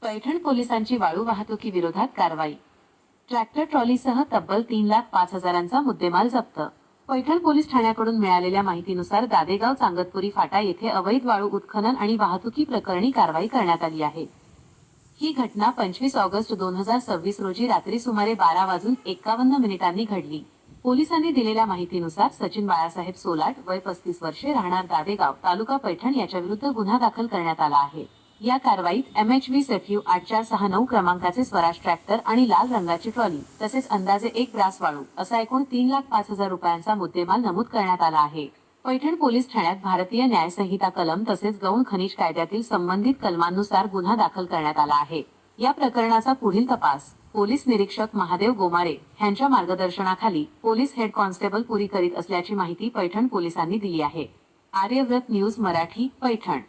पैठण पोलिसांची वाळू वाहतुकीविरोधात कारवाई. ट्रॅक्टर ट्रॉलीसह तब्बल 3,05,000चा मुद्देमाल जप्त. पैठण पोलीस ठाण्याकडून मिळालेल्या माहितीनुसार दादेगाव चांगतपुरी फाटा येथे अवैध वाळू उत्खनन आणि वाहतुकी प्रकरणी कारवाई करण्यात आली आहे. ही घटना 25 ऑगस्ट 2026 रोजी रात्री सुमारे 12:51 घडली. पोलिसांनी दिलेल्या माहितीनुसार सचिन बाळासाहेब सोलाट, वय 35 वर्षे, राहणार दादेगाव, तालुका पैठण याच्याविरुद्ध गुन्हा दाखल करण्यात आला आहे. या कारवाईत MHV SFU 8469 क्रमांकाचे स्वराज ट्रॅक्टर आणि लाल रंगाची ट्रॉली तसेच अंदाजे 1 ग्रास वाळू असा एकूण 3,05,000 रुपयांचा मुद्देमाल नमूद करण्यात आला आहे. पैठण पोलीस ठाण्यात भारतीय न्याय संहिता कलम तसेच गौण खनिज कायद्यातील संबंधित कलमांनुसार गुन्हा दाखल करण्यात आला आहे. या प्रकरणाचा पुढील तपास पोलीस निरीक्षक महादेव गोमारे यांच्या मार्गदर्शनाखाली पोलीस हेड कॉन्स्टेबल पुरी करीत असल्याची माहिती पैठण पोलिसांनी दिली आहे. आर्यव्रत न्यूज मराठी, पैठण.